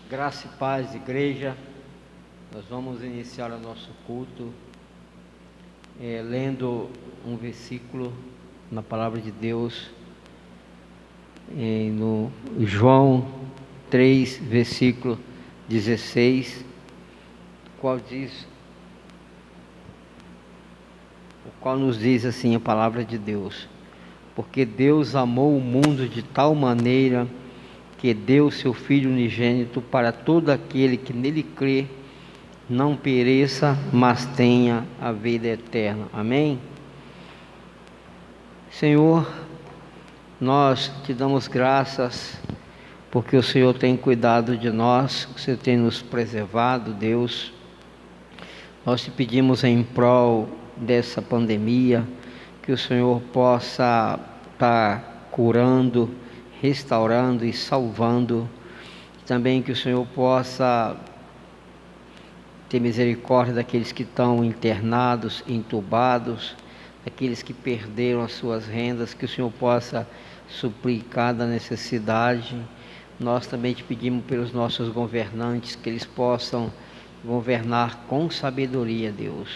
Graça e paz, igreja. Nós vamos iniciar o nosso culto lendo um versículo na palavra de Deus, no João 3, versículo 16, o qual nos diz assim a palavra de Deus: porque Deus amou o mundo de tal maneira que deu seu Filho unigênito para todo aquele que nele crê, não pereça, mas tenha a vida eterna. Amém? Senhor, nós te damos graças, porque o Senhor tem cuidado de nós, o Senhor tem nos preservado, Deus. Nós te pedimos em prol dessa pandemia, que o Senhor possa estar curando, restaurando e salvando. Também que o Senhor possa ter misericórdia daqueles que estão internados, entubados, daqueles que perderam as suas rendas, que o Senhor possa suprir cada necessidade. Nós também te pedimos pelos nossos governantes, que eles possam governar com sabedoria, Deus,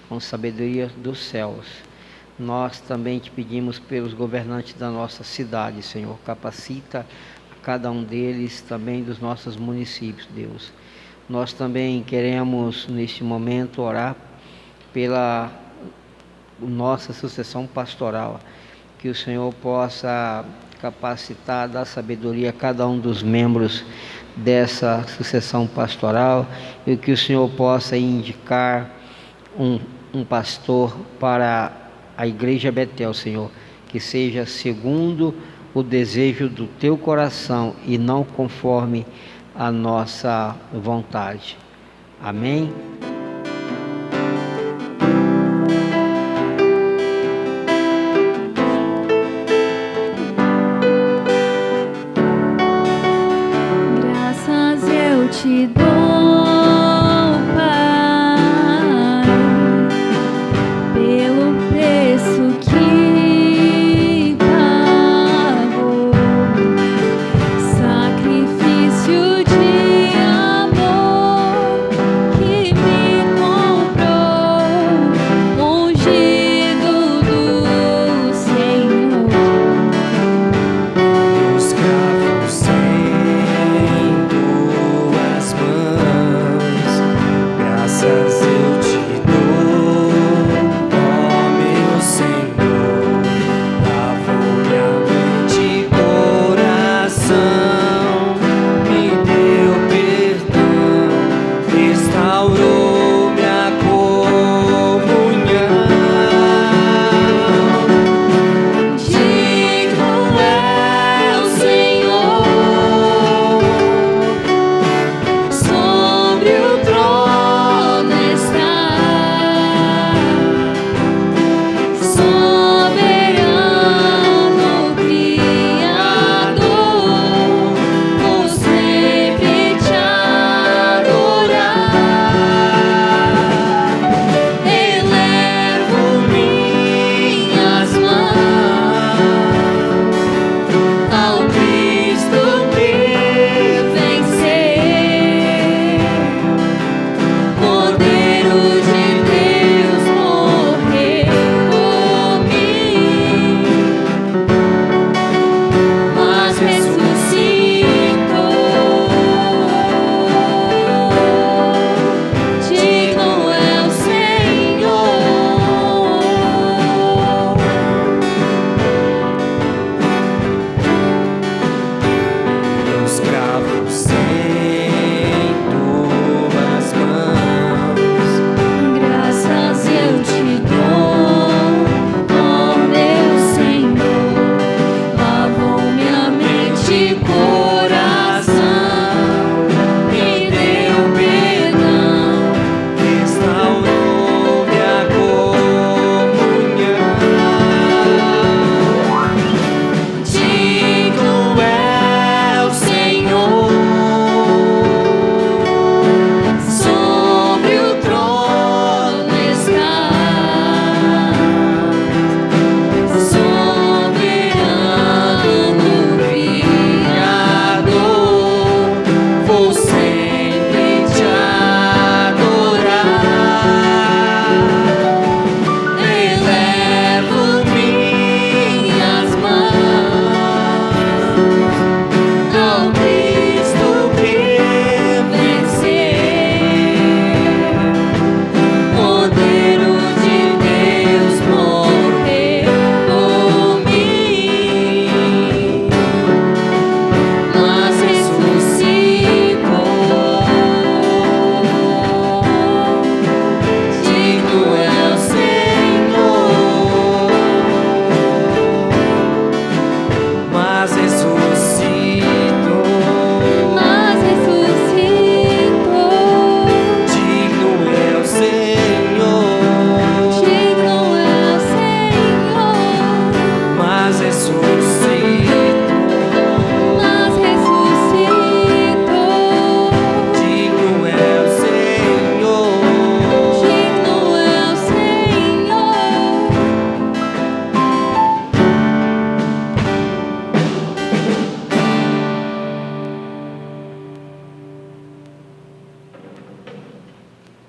com sabedoria dos céus. Nós também te pedimos pelos governantes da nossa cidade, Senhor, capacita cada um deles, também dos nossos municípios, Deus. Nós também queremos, neste momento, orar pela nossa sucessão pastoral, que o Senhor possa capacitar, dar sabedoria a cada um dos membros dessa sucessão pastoral, e que o Senhor possa indicar um pastor para a Igreja Betel, Senhor, que seja segundo o desejo do teu coração e não conforme a nossa vontade. Amém? Graças eu te dou,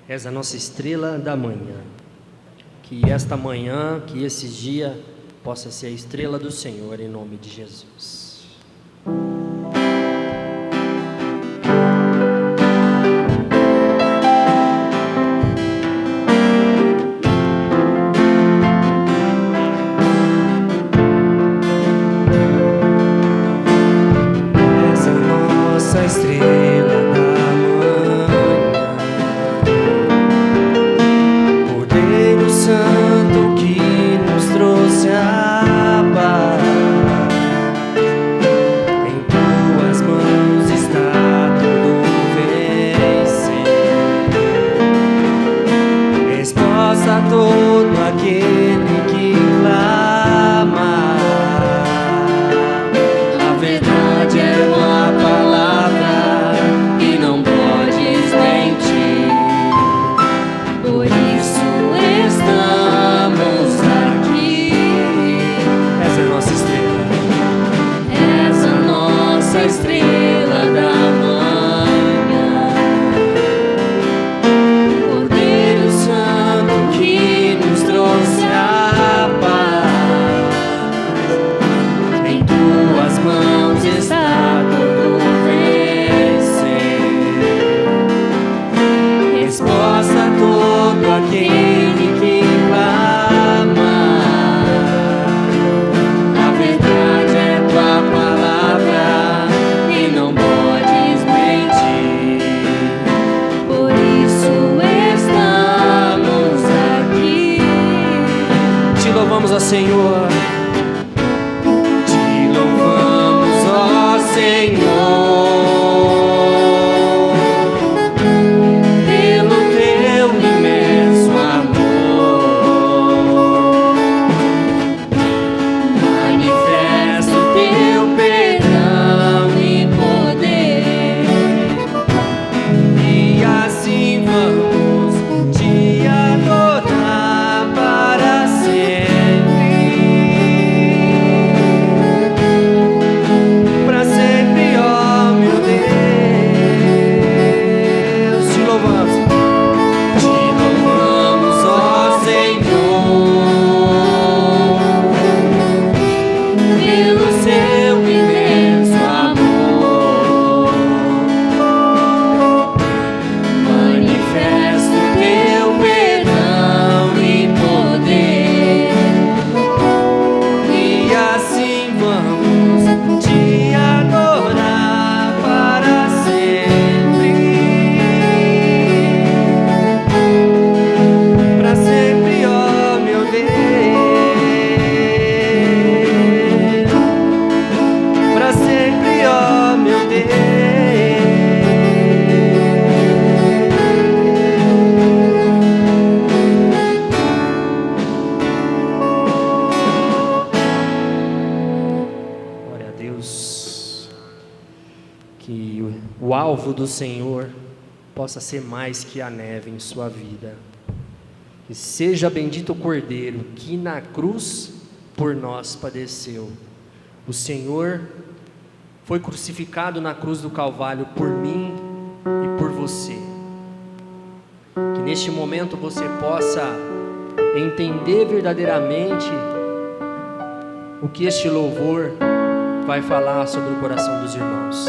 És a nossa estrela da manhã. Que esta manhã, que esse dia possa ser a estrela do Senhor, em nome de Jesus. Senhor, te louvamos, ó Senhor, pelo teu imenso amor. Manifesta o teu perdão e poder, e assim vamos te adorar para sempre. O alvo do Senhor possa ser mais que a neve em sua vida. Que seja bendito o Cordeiro que na cruz por nós padeceu. O Senhor foi crucificado na cruz do Calvário por mim e por você. Que neste momento você possa entender verdadeiramente o que este louvor vai falar sobre o coração dos irmãos.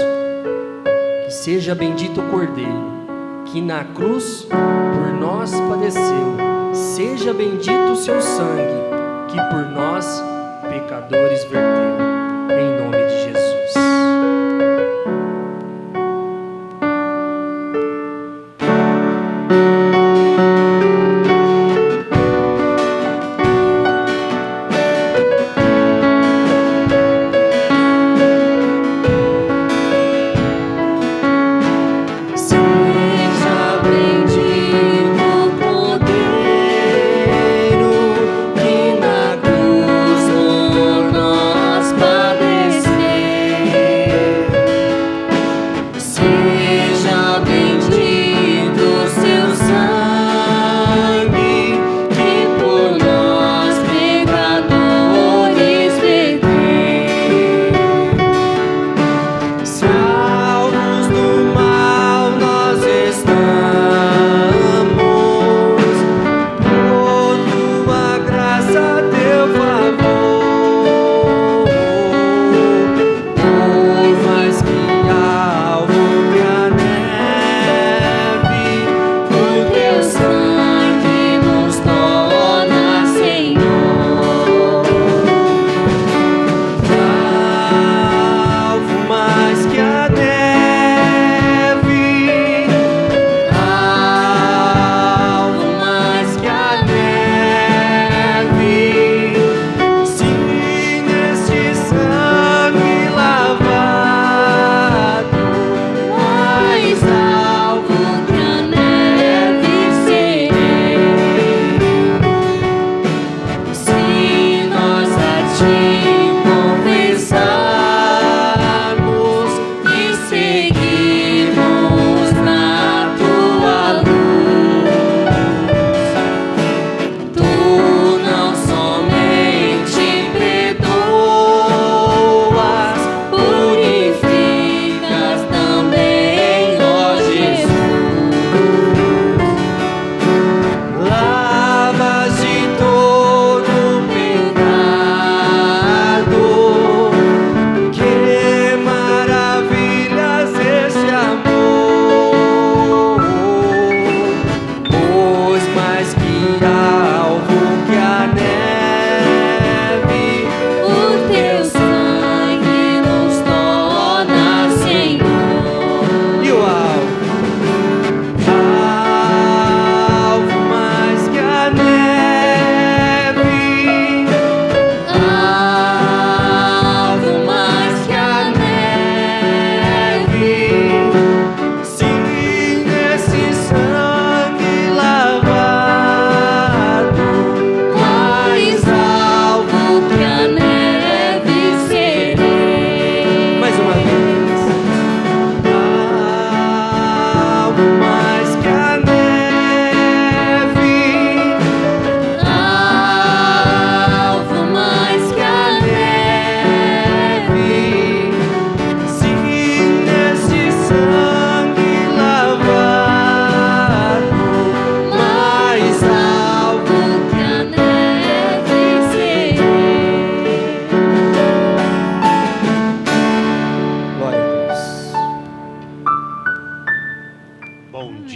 Que seja bendito o Cordeiro que na cruz por nós padeceu. Seja bendito o seu sangue que por nós pecadores verteu. Em nome de Jesus. Paz.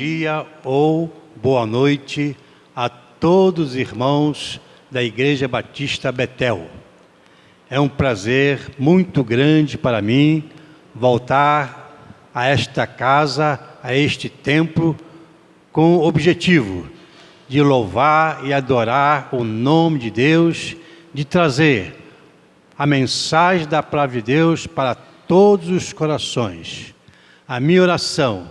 dia ou boa noite a todos os irmãos da Igreja Batista Betel. É um prazer muito grande para mim voltar a esta casa, a este templo, com o objetivo de louvar e adorar o nome de Deus, de trazer a mensagem da palavra de Deus para todos os corações. A minha oração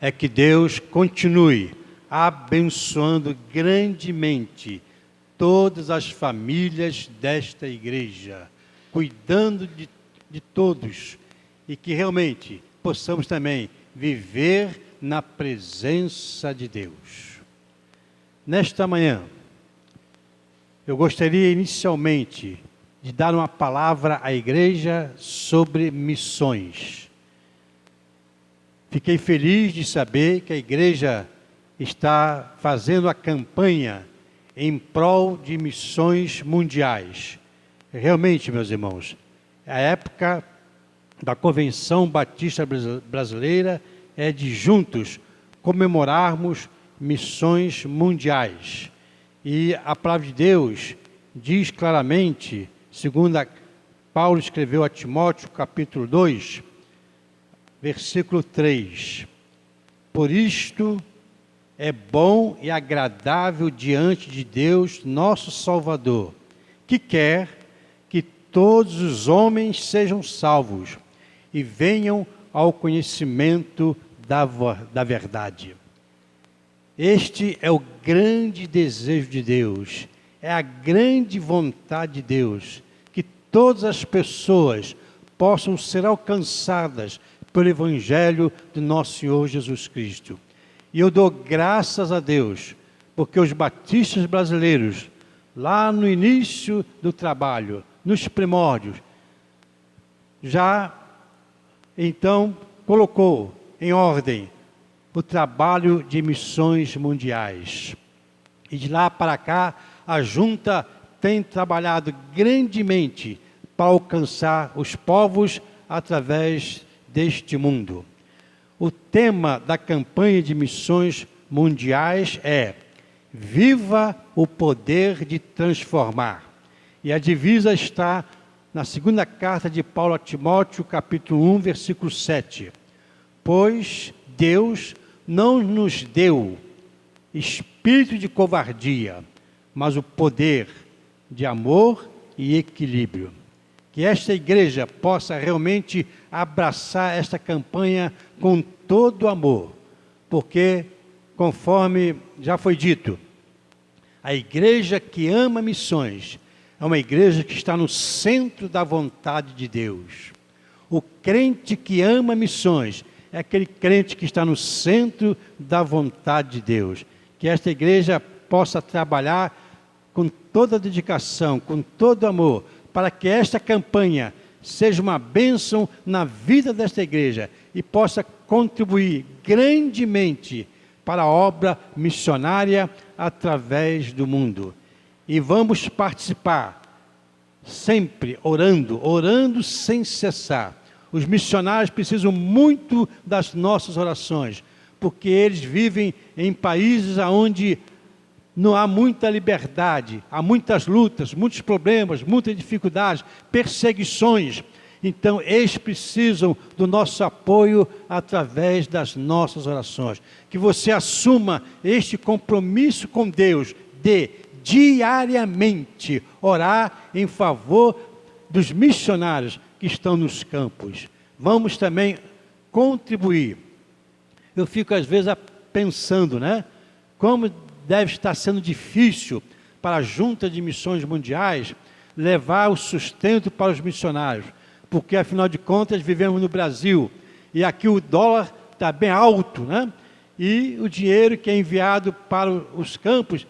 é que Deus continue abençoando grandemente todas as famílias desta igreja, cuidando de todos, e que realmente possamos também viver na presença de Deus. Nesta manhã, eu gostaria inicialmente de dar uma palavra à igreja sobre missões. Fiquei feliz de saber que a igreja está fazendo a campanha em prol de missões mundiais. Realmente, meus irmãos, a época da Convenção Batista Brasileira é de juntos comemorarmos missões mundiais. E a palavra de Deus diz claramente, segundo Paulo escreveu a Timóteo, capítulo 2, versículo 3. Por isto é bom e agradável diante de Deus, nosso Salvador, que quer que todos os homens sejam salvos e venham ao conhecimento da verdade. Este é o grande desejo de Deus, é a grande vontade de Deus, que todas as pessoas possam ser alcançadas pelo Evangelho de nosso Senhor Jesus Cristo. E eu dou graças a Deus, porque os batistas brasileiros, lá no início do trabalho, nos primórdios, já então colocou em ordem o trabalho de missões mundiais. E de lá para cá, a junta tem trabalhado grandemente para alcançar os povos através deste mundo. O tema da campanha de missões mundiais é Viva o poder de transformar. E a divisa está na segunda carta de Paulo a Timóteo, capítulo 1, versículo 7. Pois Deus não nos deu espírito de covardia, mas o poder de amor e equilíbrio. Que esta igreja possa realmente abraçar esta campanha com todo amor, porque, conforme já foi dito, a igreja que ama missões é uma igreja que está no centro da vontade de Deus. O crente que ama missões é aquele crente que está no centro da vontade de Deus. Que esta igreja possa trabalhar com toda dedicação, com todo amor, para que esta campanha seja uma bênção na vida desta igreja e possa contribuir grandemente para a obra missionária através do mundo. E vamos participar sempre orando sem cessar. Os missionários precisam muito das nossas orações, porque eles vivem em países onde não há muita liberdade, há muitas lutas, muitos problemas, muitas dificuldades, perseguições. Então, eles precisam do nosso apoio através das nossas orações. Que você assuma este compromisso com Deus de diariamente orar em favor dos missionários que estão nos campos. Vamos também contribuir. Eu fico às vezes pensando, como deve estar sendo difícil para a Junta de Missões Mundiais levar o sustento para os missionários, porque afinal de contas vivemos no Brasil e aqui o dólar está bem alto, e o dinheiro que é enviado para os campos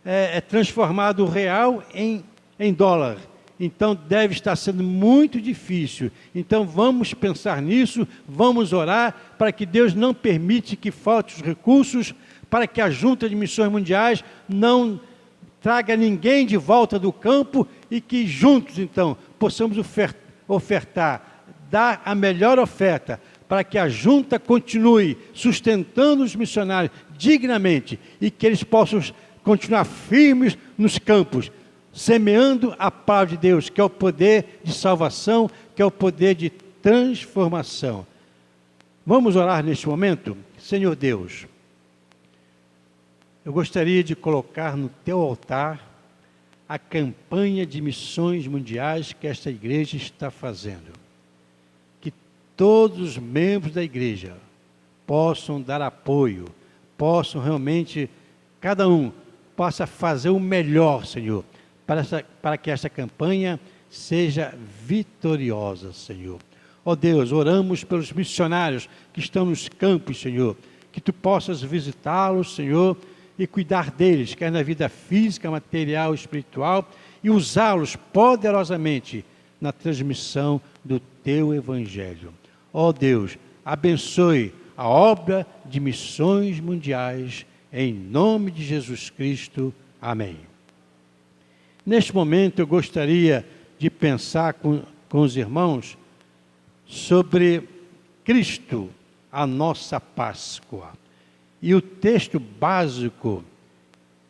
é transformado o real em dólar. Então deve estar sendo muito difícil. Então vamos pensar nisso, vamos orar para que Deus não permite que falte os recursos, para que a Junta de Missões Mundiais não traga ninguém de volta do campo e que juntos então possamos ofertar, dar a melhor oferta para que a junta continue sustentando os missionários dignamente e que eles possam continuar firmes nos campos, semeando a palavra de Deus, que é o poder de salvação, que é o poder de transformação. Vamos orar neste momento? Senhor Deus, eu gostaria de colocar no teu altar a campanha de missões mundiais que esta igreja está fazendo. Que todos os membros da igreja possam dar apoio, possam realmente, cada um possa fazer o melhor, Senhor, para que esta campanha seja vitoriosa, Senhor. Ó Deus, oramos pelos missionários que estão nos campos, Senhor, que Tu possas visitá-los, Senhor, e cuidar deles, quer na vida física, material, espiritual, e usá-los poderosamente na transmissão do Teu Evangelho. Ó Deus, abençoe a obra de missões mundiais, em nome de Jesus Cristo. Amém. Neste momento eu gostaria de pensar com os irmãos sobre Cristo, a nossa Páscoa. E o texto básico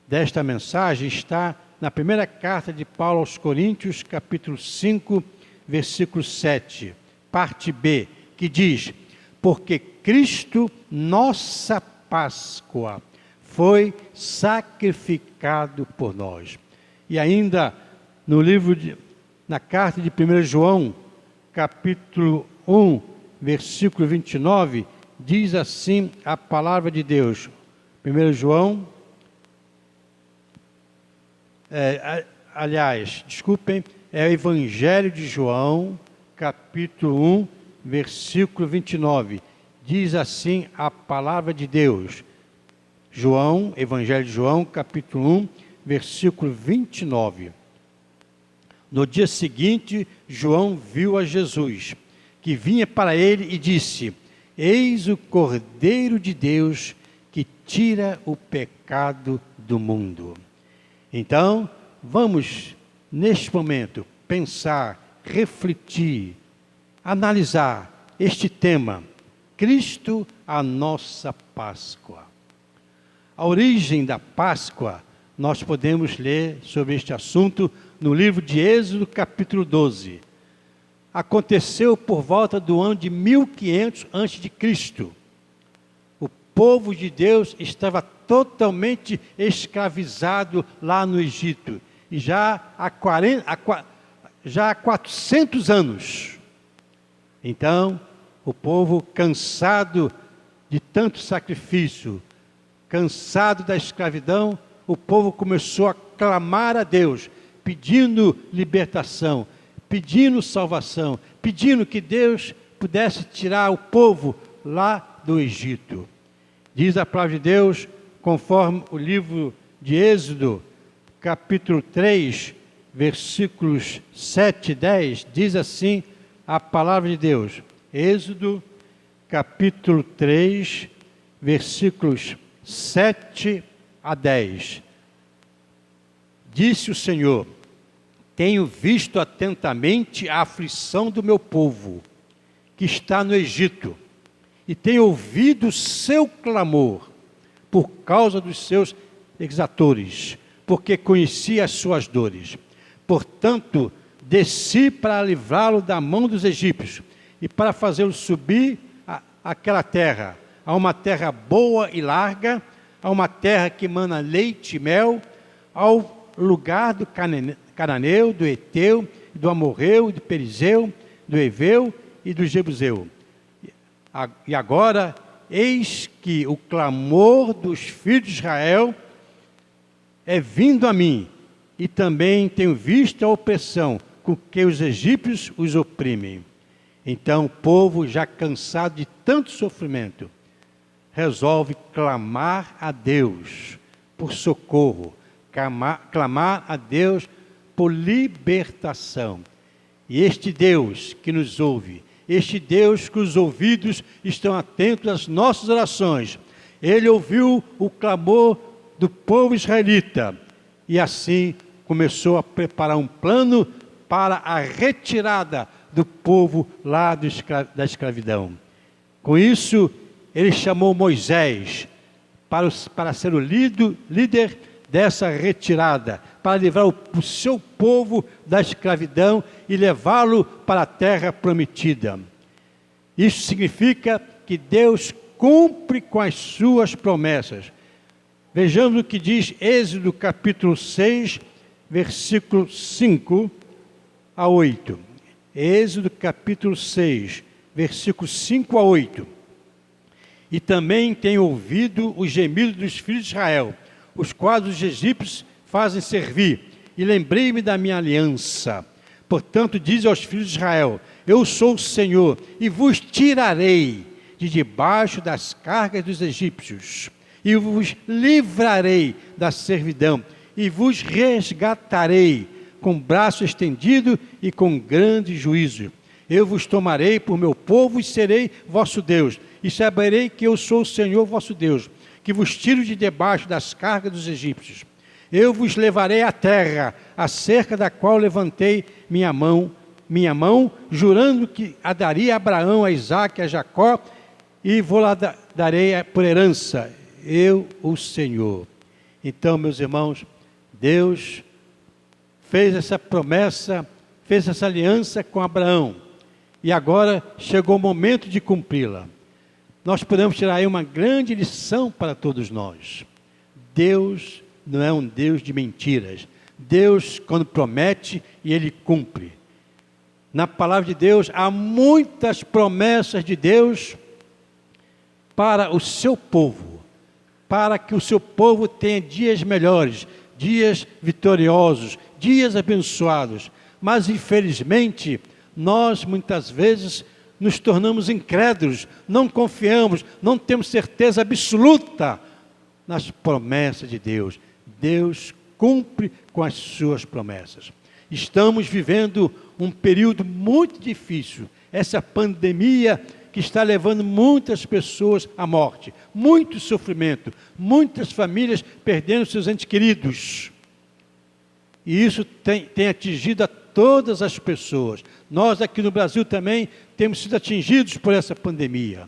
desta mensagem está na primeira carta de Paulo aos Coríntios, capítulo 5, versículo 7, parte B, que diz: porque Cristo, nossa Páscoa, foi sacrificado por nós. E ainda na carta de 1 João, capítulo 1, versículo 29, diz assim a palavra de Deus. 1 João, é o Evangelho de João, capítulo 1, versículo 29. Diz assim a palavra de Deus. João, Evangelho de João, capítulo 1, versículo 29. No dia seguinte, João viu a Jesus, que vinha para ele e disse: eis o Cordeiro de Deus que tira o pecado do mundo. Então, vamos, neste momento, pensar, refletir, analisar este tema: Cristo, a nossa Páscoa. A origem da Páscoa, nós podemos ler sobre este assunto no livro de Êxodo, capítulo 12. Aconteceu por volta do ano de 1500 a.C. O povo de Deus estava totalmente escravizado lá no Egito. E já há 400 anos. Então, o povo, cansado de tanto sacrifício, cansado da escravidão, o povo começou a clamar a Deus, pedindo libertação, pedindo salvação, pedindo que Deus pudesse tirar o povo lá do Egito. Diz a palavra de Deus, conforme o livro de Êxodo, capítulo 3, versículos 7 e 10, diz assim a palavra de Deus. Êxodo, capítulo 3, versículos 7 a 10. Disse o Senhor: tenho visto atentamente a aflição do meu povo, que está no Egito, e tenho ouvido o seu clamor, por causa dos seus exatores, porque conheci as suas dores. Portanto, desci para livrá-lo da mão dos egípcios, e para fazê-lo subir àquela terra, a uma terra boa e larga, a uma terra que emana leite e mel, ao lugar do Cananeu, do Eteu, do Amorreu, do Perizeu, do Eveu e do Jebuseu. E agora, eis que o clamor dos filhos de Israel é vindo a mim, e também tenho visto a opressão com que os egípcios os oprimem. Então o povo, já cansado de tanto sofrimento, resolve clamar a Deus por socorro, clamar a Deus por libertação. E este Deus que nos ouve, este Deus que os ouvidos estão atentos às nossas orações, Ele ouviu o clamor do povo israelita e assim começou a preparar um plano para a retirada do povo lá da escravidão. Com isso, ele chamou Moisés para ser o líder dessa retirada, para livrar o seu povo da escravidão e levá-lo para a terra prometida. Isso significa que Deus cumpre com as suas promessas. Vejamos o que diz Êxodo capítulo 6, versículo 5 a 8. Êxodo capítulo 6, versículos 5 a 8. E também tenho ouvido os gemidos dos filhos de Israel, os quais os egípcios fazem servir, e lembrei-me da minha aliança. Portanto, diz aos filhos de Israel: eu sou o Senhor, e vos tirarei de debaixo das cargas dos egípcios, e vos livrarei da servidão, e vos resgatarei com braço estendido e com grande juízo. Eu vos tomarei por meu povo e serei vosso Deus, e saberei que eu sou o Senhor vosso Deus, que vos tiro de debaixo das cargas dos egípcios. Eu vos levarei à terra, acerca da qual levantei minha mão, jurando que a daria a Abraão, a Isaque, a Jacó, e vou lá darei por herança, eu, o Senhor. Então, meus irmãos, Deus fez essa promessa, fez essa aliança com Abraão, e agora chegou o momento de cumpri-la. Nós podemos tirar aí uma grande lição para todos nós. Deus não é um Deus de mentiras. Deus, quando promete, e Ele cumpre. Na palavra de Deus, há muitas promessas de Deus para o seu povo, para que o seu povo tenha dias melhores, dias vitoriosos, dias abençoados. Mas, infelizmente, nós muitas vezes nos tornamos incrédulos, não confiamos, não temos certeza absoluta nas promessas de Deus. Deus cumpre com as suas promessas. Estamos vivendo um período muito difícil, essa pandemia que está levando muitas pessoas à morte, muito sofrimento, muitas famílias perdendo seus entes queridos. E isso tem atingido a todas as pessoas. Nós aqui no Brasil também temos sido atingidos por essa pandemia.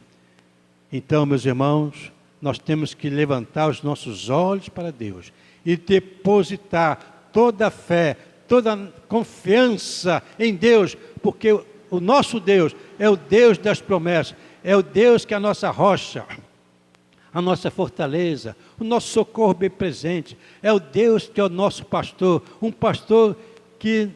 Então, meus irmãos, nós temos que levantar os nossos olhos para Deus e depositar toda a fé, toda a confiança em Deus, porque o nosso Deus é o Deus das promessas, é o Deus que é a nossa rocha, a nossa fortaleza, o nosso socorro bem presente, é o Deus que é o nosso pastor, um pastor que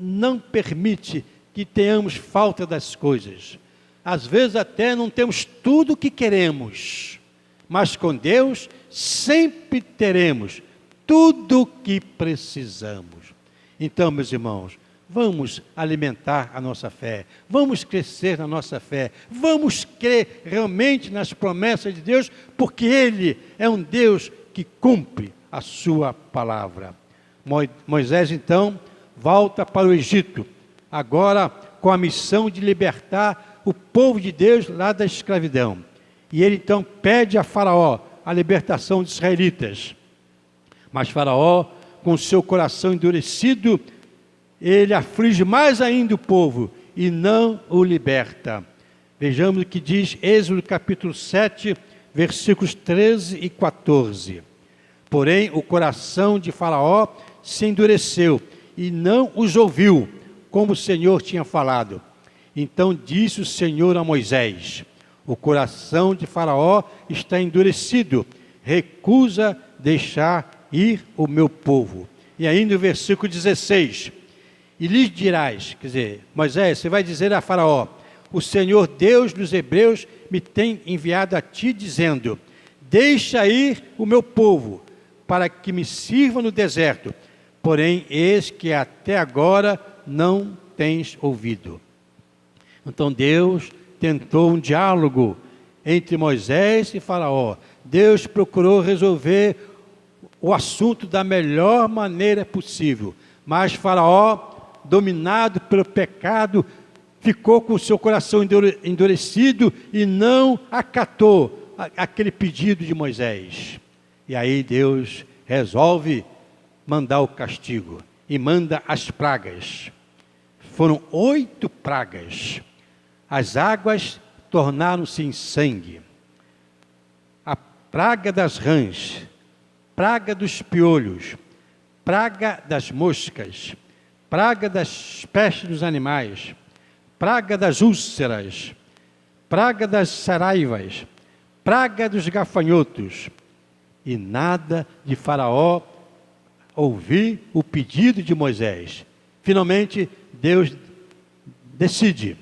não permite que tenhamos falta das coisas. Às vezes até não temos tudo o que queremos, mas com Deus sempre teremos tudo o que precisamos. Então, meus irmãos, vamos alimentar a nossa fé, vamos crescer na nossa fé, vamos crer realmente nas promessas de Deus, porque Ele é um Deus que cumpre a sua palavra. Moisés, então, volta para o Egito, agora com a missão de libertar o povo de Deus lá da escravidão. E ele então pede a Faraó a libertação dos israelitas. Mas Faraó, com seu coração endurecido, ele aflige mais ainda o povo e não o liberta. Vejamos o que diz Êxodo capítulo 7, versículos 13 e 14. Porém, o coração de Faraó se endureceu e não os ouviu, como o Senhor tinha falado. Então disse o Senhor a Moisés: o coração de Faraó está endurecido, recusa deixar ir o meu povo. E ainda o versículo 16: e lhes dirás, quer dizer, Moisés, você vai dizer a Faraó: o Senhor Deus dos hebreus me tem enviado a ti, dizendo: deixa ir o meu povo, para que me sirva no deserto. Porém, eis que até agora não tens ouvido. Então Deus tentou um diálogo entre Moisés e Faraó. Deus procurou resolver o assunto da melhor maneira possível. Mas Faraó, dominado pelo pecado, ficou com o seu coração endurecido e não acatou aquele pedido de Moisés. E aí Deus resolve mandar o castigo e manda as pragas. Foram 8 pragas. As águas tornaram-se em sangue. A praga das rãs, praga dos piolhos, praga das moscas, praga das pestes dos animais, praga das úlceras, praga das saraivas, praga dos gafanhotos. E nada de Faraó ouvir o pedido de Moisés. Finalmente, Deus decide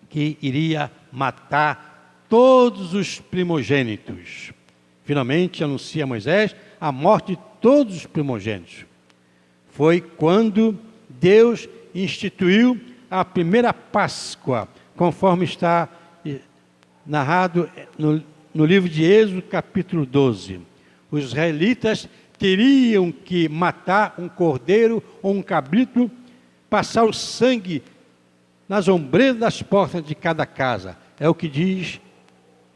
que iria matar todos os primogênitos. Finalmente, anuncia a Moisés a morte de todos os primogênitos. Foi quando Deus instituiu a primeira Páscoa, conforme está narrado no livro de Êxodo, capítulo 12. Os israelitas teriam que matar um cordeiro ou um cabrito, passar o sangue nas ombreiras das portas de cada casa. É o que diz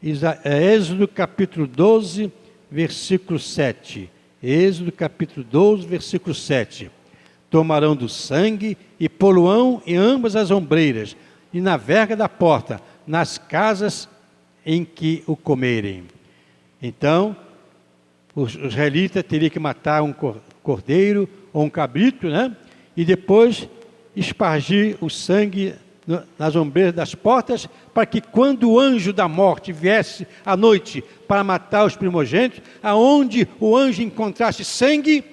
Êxodo capítulo 12, versículo 7. Êxodo capítulo 12, versículo 7. Tomarão do sangue e poluão em ambas as ombreiras e na verga da porta, nas casas em que o comerem. Então, os israelitas teriam que matar um cordeiro ou um cabrito, né? E depois espargir o sangue nas ombreiras das portas, para que quando o anjo da morte viesse à noite para matar os primogênitos, aonde o anjo encontrasse sangue,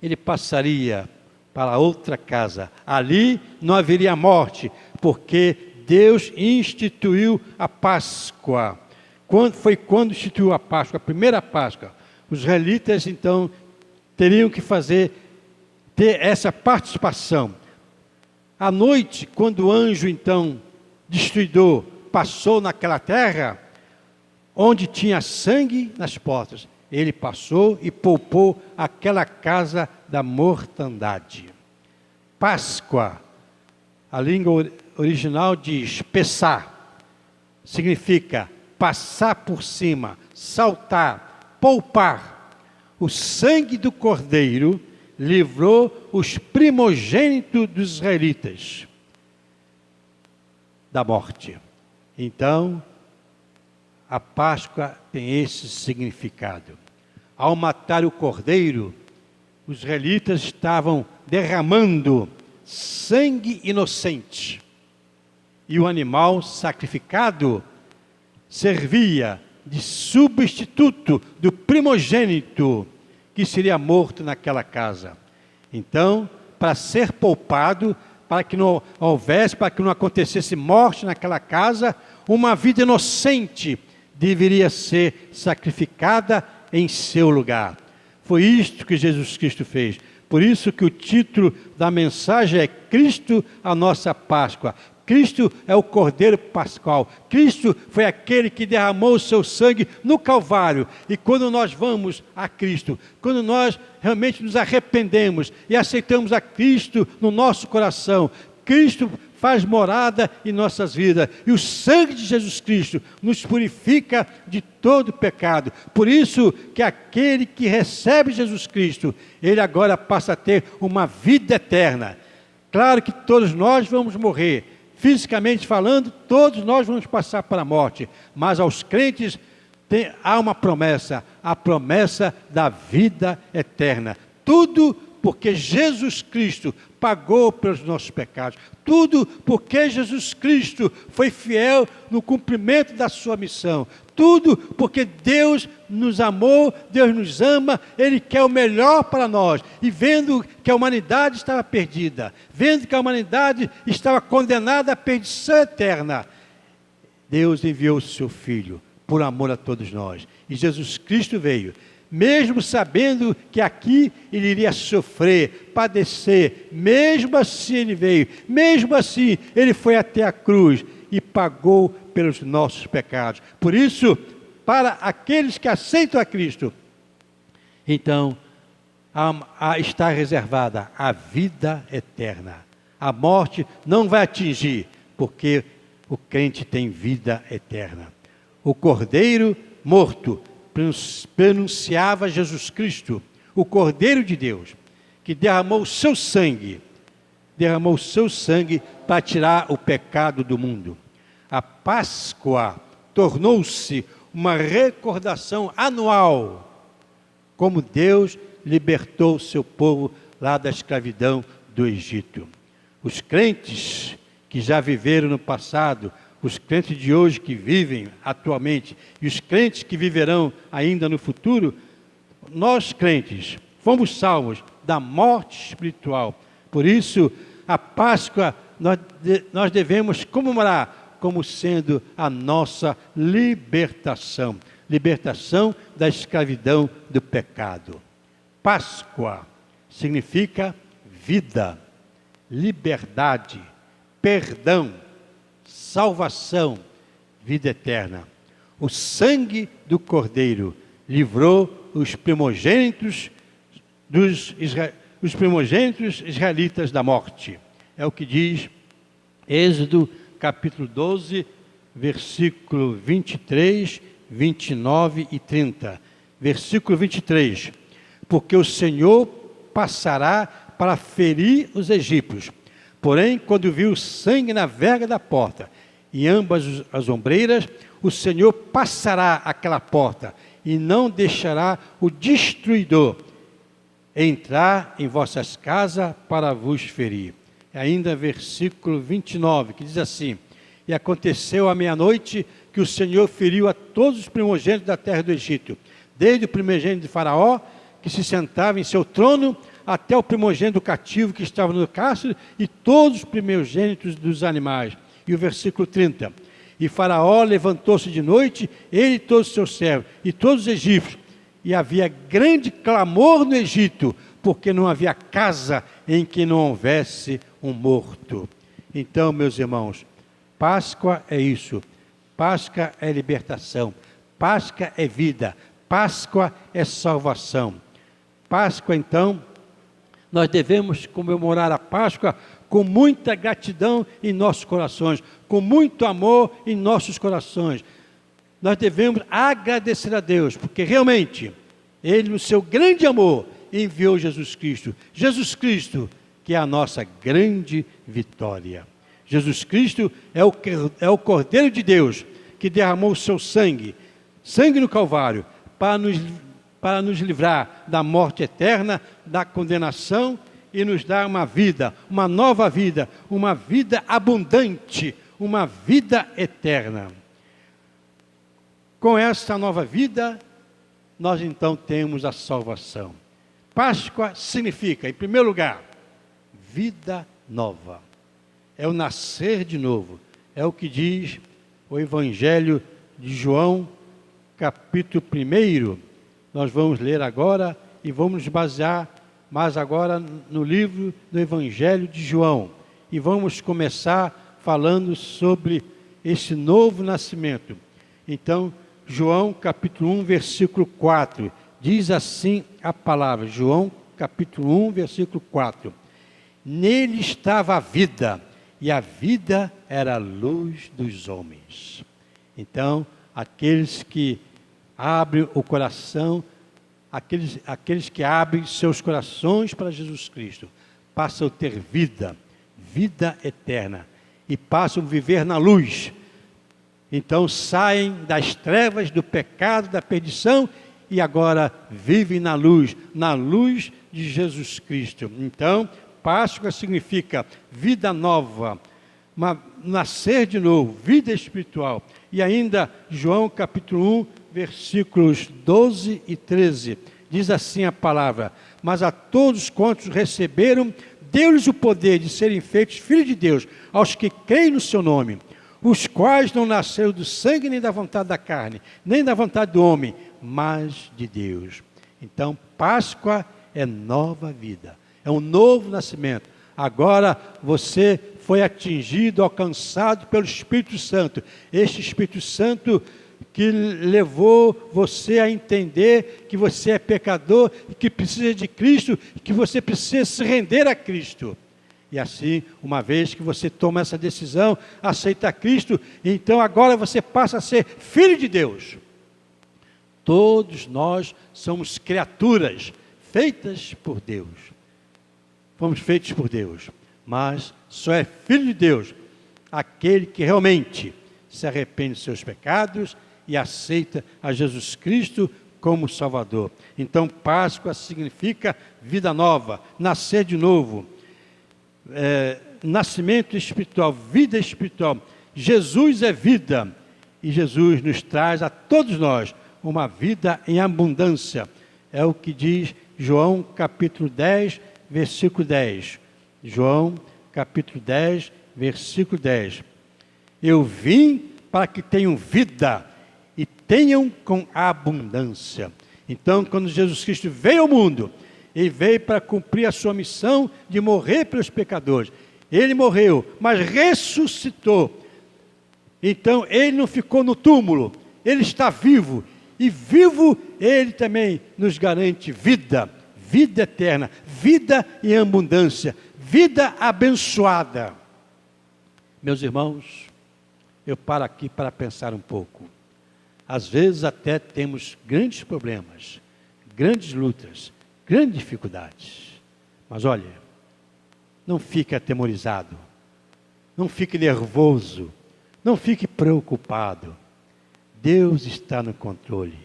ele passaria para outra casa. Ali não haveria morte, porque Deus instituiu a Páscoa. Quando instituiu a Páscoa, a primeira Páscoa, os israelitas então teriam que ter essa participação. À noite, quando o anjo então destruidor passou naquela terra, onde tinha sangue nas portas, ele passou e poupou aquela casa da mortandade. Páscoa, a língua original diz Pessá, significa passar por cima, saltar, poupar. O sangue do cordeiro livrou os primogênitos dos israelitas da morte. Então, a Páscoa tem esse significado. Ao matar o cordeiro, os israelitas estavam derramando sangue inocente. E o animal sacrificado servia de substituto do primogênito que seria morto naquela casa. Então, para ser poupado, para que não houvesse, para que não acontecesse morte naquela casa, uma vida inocente deveria ser sacrificada em seu lugar. Foi isto que Jesus Cristo fez. Por isso que o título da mensagem é Cristo, a nossa Páscoa. Cristo é o Cordeiro Pascual. Cristo foi aquele que derramou o seu sangue no Calvário. E quando nós vamos a Cristo, quando nós realmente nos arrependemos e aceitamos a Cristo no nosso coração, Cristo faz morada em nossas vidas. E o sangue de Jesus Cristo nos purifica de todo pecado. Por isso que aquele que recebe Jesus Cristo, ele agora passa a ter uma vida eterna. Claro que todos nós vamos morrer. Fisicamente falando, todos nós vamos passar para a morte. Mas aos crentes há uma promessa, a promessa da vida eterna. Tudo porque Jesus Cristo pagou pelos nossos pecados. Tudo porque Jesus Cristo foi fiel no cumprimento da sua missão. Tudo porque Deus nos amou, Deus nos ama, Ele quer o melhor para nós. E vendo que a humanidade estava perdida, vendo que a humanidade estava condenada à perdição eterna, Deus enviou o seu Filho por amor a todos nós. E Jesus Cristo veio, mesmo sabendo que aqui ele iria sofrer, padecer, mesmo assim ele veio, mesmo assim ele foi até a cruz e pagou pelos nossos pecados. Por isso, para aqueles que aceitam a Cristo, então está reservada a vida eterna. A morte não vai atingir, porque o crente tem vida eterna. O Cordeiro morto pronunciava Jesus Cristo, o Cordeiro de Deus, que derramou o seu sangue para tirar o pecado do mundo. A Páscoa tornou-se uma recordação anual, como Deus libertou o seu povo lá da escravidão do Egito. Os crentes que já viveram no passado, os crentes de hoje que vivem atualmente e os crentes que viverão ainda no futuro, nós crentes fomos salvos da morte espiritual. Por isso, a Páscoa nós devemos comemorar como sendo a nossa libertação. Libertação da escravidão do pecado. Páscoa significa vida, liberdade, perdão, salvação, vida eterna. O sangue do Cordeiro livrou os primogênitos israelitas da morte. É o que diz Êxodo capítulo 12, versículo 23, 29 e 30. Versículo 23. Porque o Senhor passará para ferir os egípcios. Porém, quando viu sangue na verga da porta e ambas as ombreiras, o Senhor passará aquela porta e não deixará o destruidor entrar em vossas casas para vos ferir. Ainda versículo 29, que diz assim: E aconteceu à meia-noite que o Senhor feriu a todos os primogênitos da terra do Egito, desde o primogênito de Faraó, que se sentava em seu trono, até o primogênito do cativo que estava no cárcere, e todos os primogênitos dos animais. E o versículo 30. E Faraó levantou-se de noite, ele e todos os seus servos, e todos os egípcios, e havia grande clamor no Egito, porque não havia casa em que não houvesse um morto. Então, meus irmãos, Páscoa é isso. Páscoa é libertação. Páscoa é vida. Páscoa é salvação. Páscoa, então, nós devemos comemorar a Páscoa com muita gratidão em nossos corações, com muito amor em nossos corações. Nós devemos agradecer a Deus, porque realmente Ele, no seu grande amor, enviou Jesus Cristo. Jesus Cristo, que é a nossa grande vitória. Jesus Cristo é o Cordeiro de Deus, que derramou o seu sangue no Calvário, para nos livrar da morte eterna, da condenação e nos dar uma vida, uma nova vida, uma vida abundante, uma vida eterna. Com essa nova vida, nós então temos a salvação. Páscoa significa, em primeiro lugar, vida nova. É o nascer de novo. É o que diz o Evangelho de João, capítulo 1. Nós vamos ler agora e vamos basear mais agora no livro do Evangelho de João. E vamos começar falando sobre esse novo nascimento. Então, João capítulo 1, versículo 4, diz assim a palavra, João capítulo 1, versículo 4. Nele estava a vida, e a vida era a luz dos homens. Então, aqueles que abrem o coração, aqueles que abrem seus corações para Jesus Cristo, passam a ter vida eterna, e passam a viver na luz. Então saem das trevas, do pecado, da perdição, e agora vivem na luz de Jesus Cristo. Então, Páscoa significa vida nova, nascer de novo, vida espiritual. E ainda, João capítulo 1, versículos 12 e 13, diz assim a palavra: Mas a todos quantos receberam, deu-lhes o poder de serem feitos filhos de Deus, aos que creem no seu nome, os quais não nasceram do sangue, nem da vontade da carne, nem da vontade do homem, mas de Deus. Então, Páscoa é nova vida, é um novo nascimento. Agora você foi atingido, alcançado pelo Espírito Santo. Este Espírito Santo que levou você a entender que você é pecador, que precisa de Cristo, que você precisa se render a Cristo. E assim, uma vez que você toma essa decisão, aceita Cristo, então agora você passa a ser filho de Deus. Todos nós somos criaturas feitas por Deus. Fomos feitos por Deus, mas só é filho de Deus aquele que realmente se arrepende dos seus pecados e aceita a Jesus Cristo como Salvador. Então, Páscoa significa vida nova, nascer de novo, nascimento espiritual, vida espiritual. Jesus é vida e Jesus nos traz a todos nós uma vida em abundância. É o que diz João capítulo 10, versículo 10. João capítulo 10, versículo 10. Eu vim para que tenham vida e tenham com abundância. Então, quando Jesus Cristo veio ao mundo, Ele veio para cumprir a sua missão de morrer pelos pecadores. Ele morreu, mas ressuscitou. Então, Ele não ficou no túmulo, Ele está vivo. E vivo, Ele também nos garante vida, vida eterna, vida em abundância, vida abençoada. Meus irmãos, eu paro aqui para pensar um pouco. Às vezes até temos grandes problemas, grandes lutas, grandes dificuldades. Mas olha, não fique atemorizado, não fique nervoso, não fique preocupado. Deus está no controle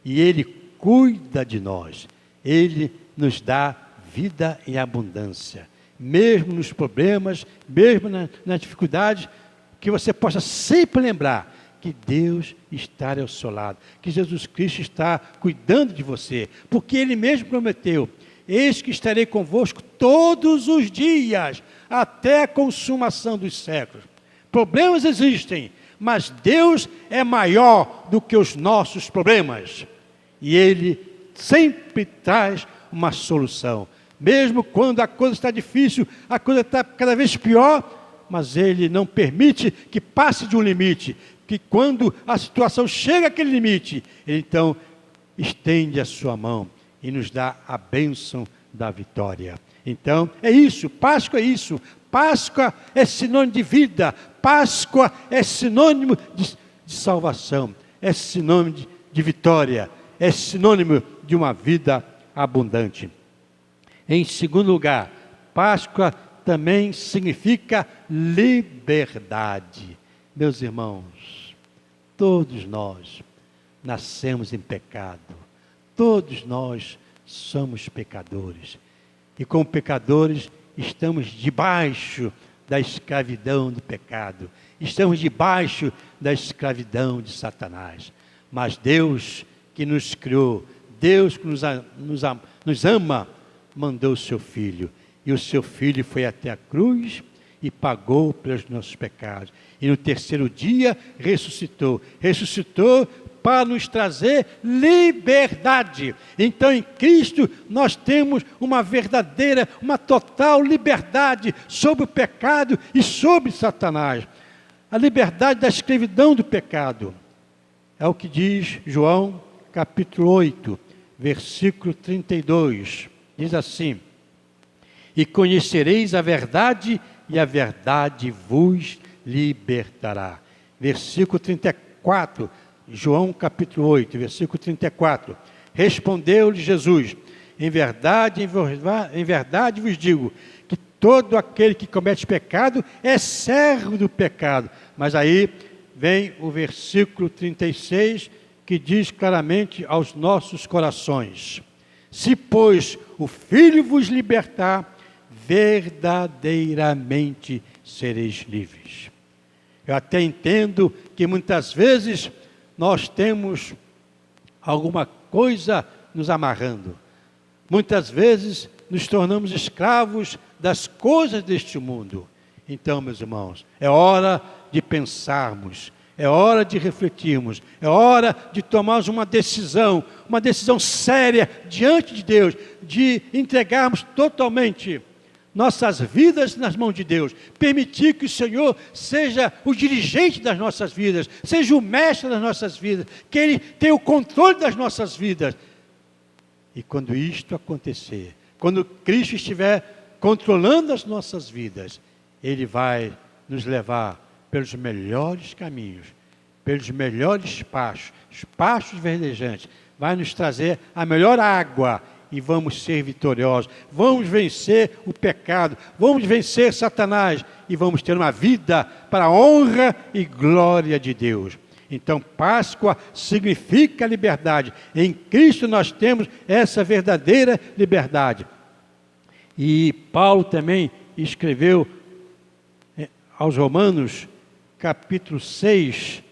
e Ele cuida de nós. Ele nos dá vida em abundância. Mesmo nos problemas, mesmo nas dificuldades, que você possa sempre lembrar que Deus está ao seu lado, que Jesus Cristo está cuidando de você, porque Ele mesmo prometeu: eis que estarei convosco todos os dias, até a consumação dos séculos. Problemas existem, mas Deus é maior do que os nossos problemas. E Ele sempre traz uma solução. Mesmo quando a coisa está difícil, a coisa está cada vez pior, mas Ele não permite que passe de um limite. Que quando a situação chega àquele limite, Ele então estende a sua mão e nos dá a bênção da vitória. Então, é isso, Páscoa é isso. Páscoa é sinônimo de vida, Páscoa é sinônimo de salvação, é sinônimo de vitória, é sinônimo de uma vida abundante. Em segundo lugar, Páscoa também significa liberdade. Meus irmãos, todos nós nascemos em pecado, todos nós somos pecadores, e como pecadores estamos debaixo da escravidão do pecado, estamos debaixo da escravidão de Satanás. Mas Deus que nos criou, Deus que nos ama, mandou o seu Filho, e o seu Filho foi até a cruz e pagou pelos nossos pecados, e no terceiro dia ressuscitou para nos trazer liberdade. Então em Cristo nós temos uma verdadeira, uma total liberdade sobre o pecado e sobre Satanás. A liberdade da escravidão do pecado. É o que diz João capítulo 8, versículo 32. Diz assim: e conhecereis a verdade, e a verdade vos libertará. Versículo 34, João capítulo 8, versículo 34. Respondeu-lhe Jesus: em verdade vos digo, que todo aquele que comete pecado é servo do pecado. Mas aí vem o versículo 36, que diz claramente aos nossos corações: se, pois, o Filho vos libertar, verdadeiramente sereis livres. Eu até entendo que muitas vezes nós temos alguma coisa nos amarrando. Muitas vezes nos tornamos escravos das coisas deste mundo. Então, meus irmãos, é hora de pensarmos, é hora de refletirmos, é hora de tomarmos uma decisão séria diante de Deus, de entregarmos totalmente nossas vidas nas mãos de Deus, permitir que o Senhor seja o dirigente das nossas vidas, seja o mestre das nossas vidas, que Ele tenha o controle das nossas vidas. E quando isto acontecer, quando Cristo estiver controlando as nossas vidas, Ele vai nos levar pelos melhores caminhos, pelos melhores pastos, os pastos verdejantes, vai nos trazer a melhor água, e vamos ser vitoriosos. Vamos vencer o pecado, vamos vencer Satanás e vamos ter uma vida para a honra e glória de Deus. Então, Páscoa significa liberdade. Em Cristo nós temos essa verdadeira liberdade. E Paulo também escreveu aos Romanos, capítulo 6,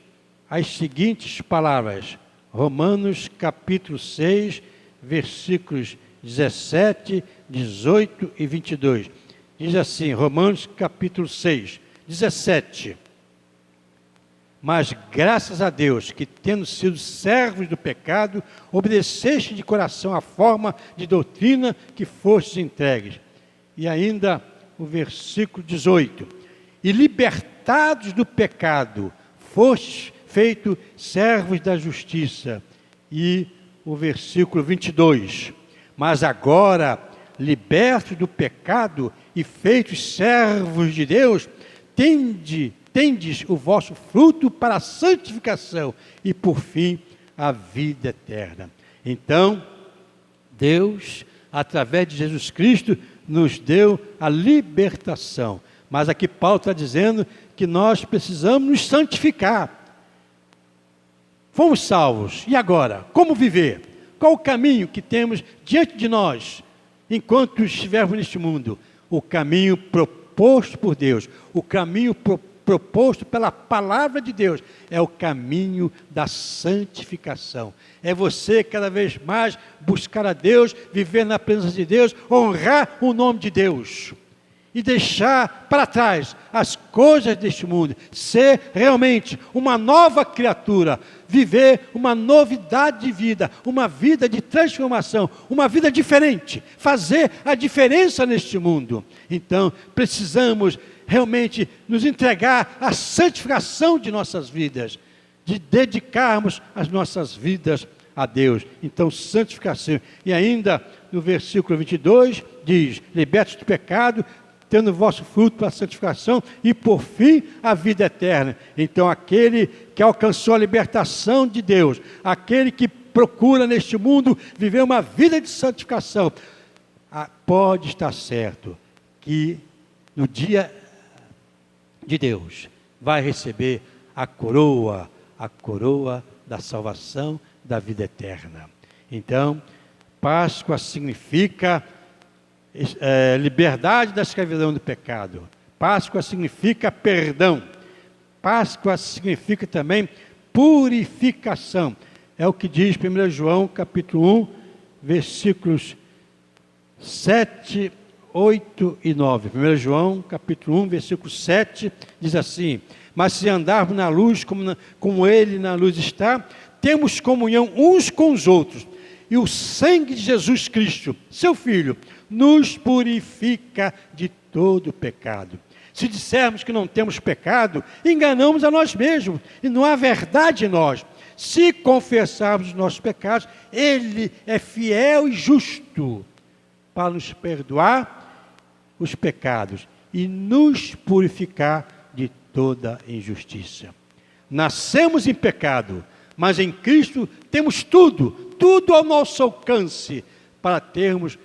as seguintes palavras. Romanos, capítulo 6, versículos 17, 18 e 22. Diz assim, Romanos, capítulo 6, 17. Mas graças a Deus, que tendo sido servos do pecado, obedeceste de coração à forma de doutrina que fostes entregues. E ainda o versículo 18. E libertados do pecado, fostes feitos servos da justiça. E o versículo 22. Mas agora, libertos do pecado e feitos servos de Deus, tendes o vosso fruto para a santificação e, por fim, a vida eterna. Então, Deus, através de Jesus Cristo, nos deu a libertação. Mas aqui Paulo está dizendo que nós precisamos nos santificar. Fomos salvos. E agora? Como viver? Qual o caminho que temos diante de nós, enquanto estivermos neste mundo? O caminho proposto por Deus, o caminho proposto pela palavra de Deus, é o caminho da santificação. É você cada vez mais buscar a Deus, viver na presença de Deus, honrar o nome de Deus e deixar para trás as coisas deste mundo, ser realmente uma nova criatura, viver uma novidade de vida, uma vida de transformação, uma vida diferente, fazer a diferença neste mundo. Então, precisamos realmente nos entregar à santificação de nossas vidas, de dedicarmos as nossas vidas a Deus. Então, santificação. E ainda, no versículo 22, diz, libertos do pecado, tendo o vosso fruto para a santificação e, por fim, a vida eterna. Então, aquele que alcançou a libertação de Deus, aquele que procura neste mundo viver uma vida de santificação, pode estar certo que no dia de Deus vai receber a coroa da salvação, da vida eterna. Então, Páscoa significa liberdade da escravidão do pecado. Páscoa significa perdão. Páscoa significa também purificação. É o que diz 1 João capítulo 1, versículos 7, 8 e 9. 1 João capítulo 1, versículo 7, diz assim: mas se andarmos na luz como Ele na luz está, temos comunhão uns com os outros. E o sangue de Jesus Cristo, seu Filho, nos purifica de todo pecado. Se dissermos que não temos pecado, enganamos a nós mesmos e não há verdade em nós. Se confessarmos os nossos pecados, Ele é fiel e justo para nos perdoar os pecados e nos purificar de toda injustiça. Nascemos em pecado, mas em Cristo temos tudo ao nosso alcance para termos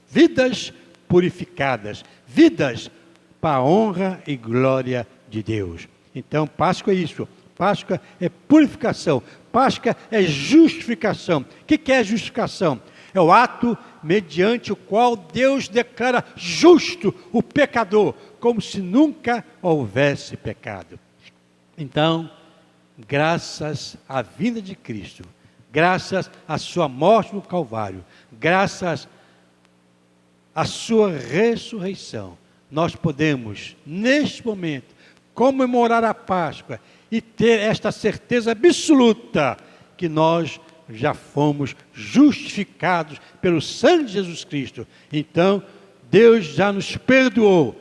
vidas purificadas, vidas para a honra e glória de Deus. Então, Páscoa é isso. Páscoa é purificação. Páscoa é justificação. O que é justificação? É o ato mediante o qual Deus declara justo o pecador, como se nunca houvesse pecado. Então, graças à vinda de Cristo, graças à sua morte no Calvário, graças à sua ressurreição, nós podemos, neste momento, comemorar a Páscoa e ter esta certeza absoluta que nós já fomos justificados pelo sangue de Jesus Cristo. Então, Deus já nos perdoou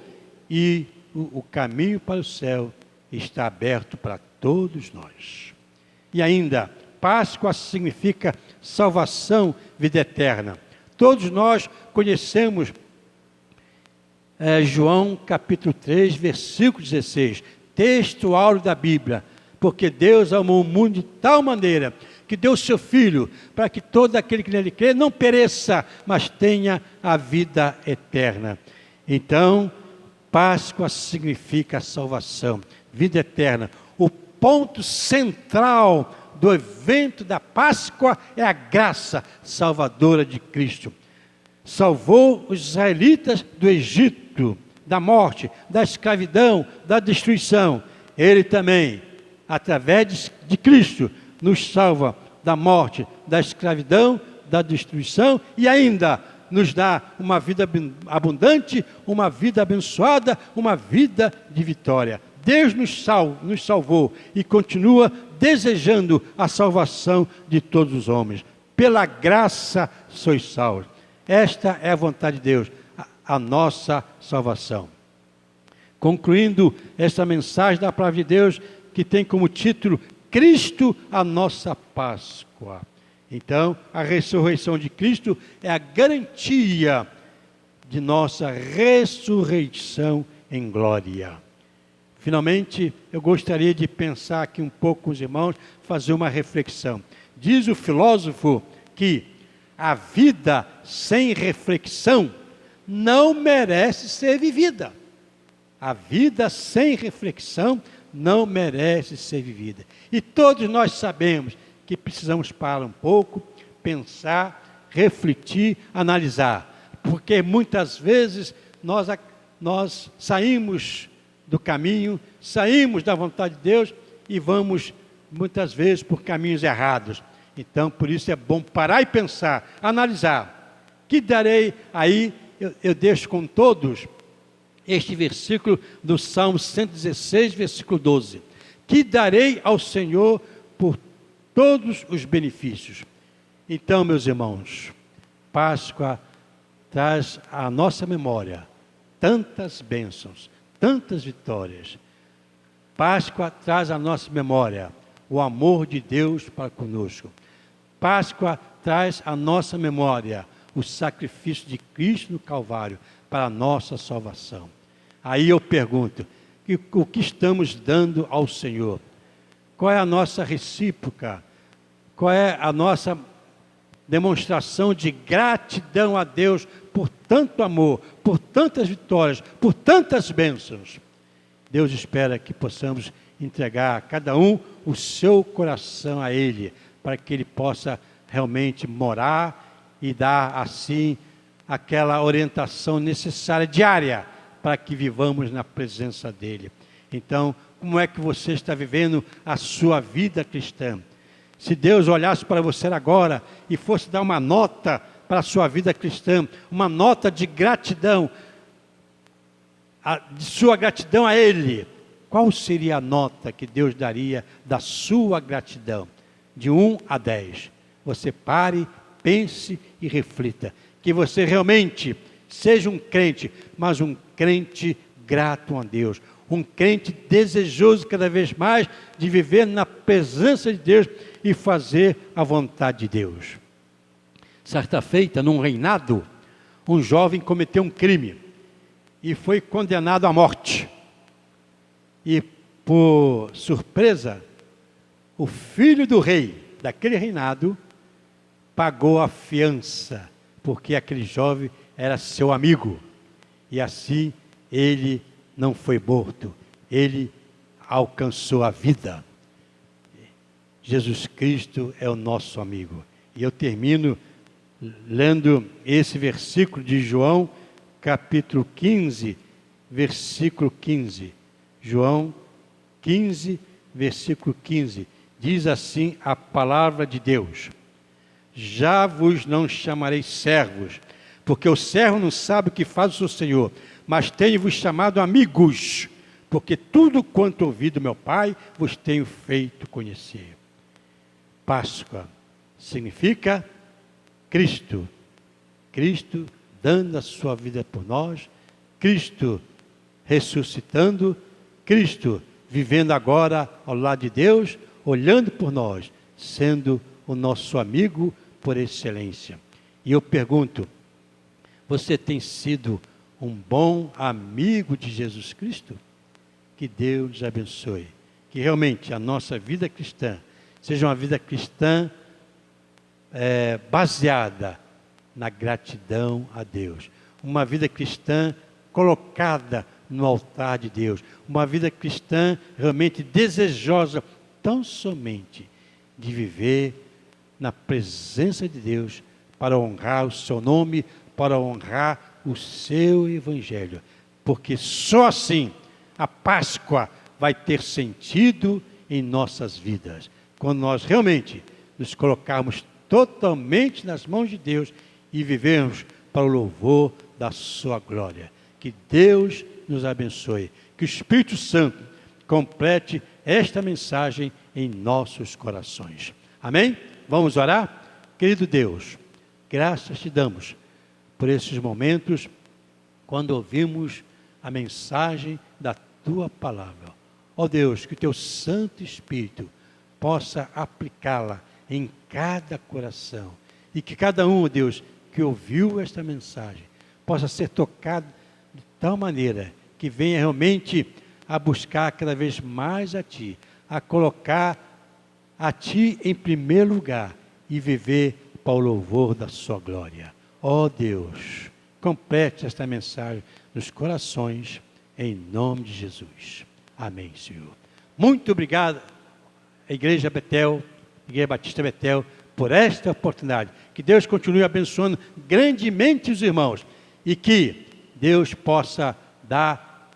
e o caminho para o céu está aberto para todos nós. E ainda, Páscoa significa salvação, vida eterna. Todos nós conhecemos João capítulo 3, versículo 16, texto áureo da Bíblia. Porque Deus amou o mundo de tal maneira que deu o seu Filho, para que todo aquele que nele crê não pereça, mas tenha a vida eterna. Então, Páscoa significa salvação, vida eterna. O ponto central do evento da Páscoa é a graça salvadora de Cristo. Salvou os israelitas do Egito, da morte, da escravidão, da destruição. Ele também, através de Cristo, nos salva da morte, da escravidão, da destruição e ainda nos dá uma vida abundante, uma vida abençoada, uma vida de vitória. Deus nos salvou e continua desejando a salvação de todos os homens. Pela graça sois salvos. Esta é a vontade de Deus, a nossa salvação. Concluindo esta mensagem da palavra de Deus, que tem como título Cristo, a nossa Páscoa. Então, a ressurreição de Cristo é a garantia de nossa ressurreição em glória. Finalmente, eu gostaria de pensar aqui um pouco com os irmãos, fazer uma reflexão. Diz o filósofo que a vida sem reflexão não merece ser vivida. A vida sem reflexão não merece ser vivida. E todos nós sabemos que precisamos parar um pouco, pensar, refletir, analisar. Porque muitas vezes nós saímos do caminho, saímos da vontade de Deus e vamos muitas vezes por caminhos errados. Então, por isso é bom parar e pensar, analisar. Que darei aí, eu deixo com todos este versículo do Salmo 116, versículo 12. Que darei ao Senhor por todos os benefícios. Então, meus irmãos, Páscoa traz à nossa memória tantas bênçãos, tantas vitórias. Páscoa traz à nossa memória o amor de Deus para conosco. Páscoa traz à nossa memória o sacrifício de Cristo no Calvário para a nossa salvação. Aí eu pergunto, o que estamos dando ao Senhor? Qual é a nossa recíproca? Qual é a nossa demonstração de gratidão a Deus por tanto amor, por tantas vitórias, por tantas bênçãos? Deus espera que possamos entregar a cada um o seu coração a Ele, para que Ele possa realmente morar e dar assim aquela orientação necessária diária para que vivamos na presença dEle. Então, como é que você está vivendo a sua vida cristã? Se Deus olhasse para você agora e fosse dar uma nota para a sua vida cristã, uma nota de gratidão, de sua gratidão a Ele, qual seria a nota que Deus daria da sua gratidão? De 1 a 10. Você pare, pense e reflita. Que você realmente seja um crente, mas um crente grato a Deus. Um crente desejoso cada vez mais de viver na presença de Deus e fazer a vontade de Deus. Certa feita, num reinado, um jovem cometeu um crime e foi condenado à morte. E, por surpresa, o filho do rei daquele reinado pagou a fiança, porque aquele jovem era seu amigo. E assim ele não foi morto, ele alcançou a vida. Jesus Cristo é o nosso amigo. E eu termino lendo esse versículo de João, capítulo 15, versículo 15. João 15, versículo 15. Diz assim a palavra de Deus: já vos não chamarei servos, porque o servo não sabe o que faz o seu senhor, mas tenho-vos chamado amigos, porque tudo quanto ouvi do meu Pai vos tenho feito conhecer. Páscoa significa Cristo. Cristo dando a sua vida por nós, Cristo ressuscitando, Cristo vivendo agora ao lado de Deus, olhando por nós, sendo o nosso amigo por excelência. E eu pergunto, você tem sido um bom amigo de Jesus Cristo? Que Deus abençoe. que realmente a nossa vida cristã seja uma vida cristã baseada na gratidão a Deus. Uma vida cristã colocada no altar de Deus. Uma vida cristã realmente desejosa tão somente de viver na presença de Deus para honrar o seu nome, para honrar o seu evangelho. Porque só assim a Páscoa vai ter sentido em nossas vidas. Quando nós realmente nos colocarmos totalmente nas mãos de Deus e vivermos para o louvor da sua glória. Que Deus nos abençoe. Que o Espírito Santo complete esta mensagem em nossos corações. Amém? Vamos orar? Querido Deus, graças te damos por esses momentos quando ouvimos a mensagem da tua palavra. Ó Deus, que o teu Santo Espírito possa aplicá-la em cada coração e que cada um, ó Deus, que ouviu esta mensagem possa ser tocado de tal maneira que venha realmente a buscar cada vez mais a Ti, a colocar a Ti em primeiro lugar e viver para o louvor da sua glória. Ó Deus, complete esta mensagem nos corações, em nome de Jesus. Amém, Senhor. Muito obrigado, Igreja Betel, Igreja Batista Betel, por esta oportunidade. Que Deus continue abençoando grandemente os irmãos e que Deus possa dar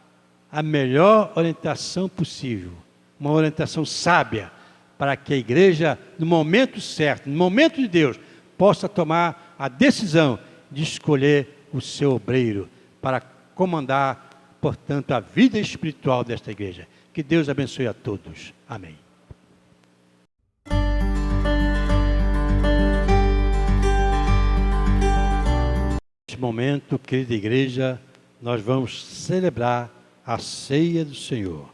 a melhor orientação possível, uma orientação sábia, para que a igreja, no momento certo, no momento de Deus, possa tomar a decisão de escolher o seu obreiro para comandar, portanto, a vida espiritual desta igreja. Que Deus abençoe a todos. Amém. Neste momento, querida igreja, nós vamos celebrar a ceia do Senhor.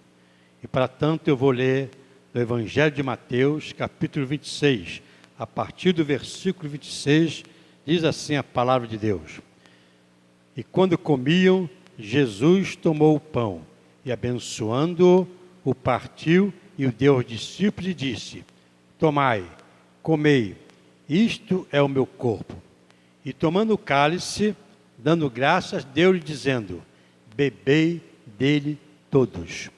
E para tanto eu vou ler do Evangelho de Mateus, capítulo 26, a partir do versículo 26, diz assim a palavra de Deus. E quando comiam, Jesus tomou o pão, e abençoando-o, o partiu, e o deu aos discípulos e disse, tomai, comei, isto é o meu corpo. E tomando o cálice, dando graças, deu-lhe dizendo, bebei dele todos.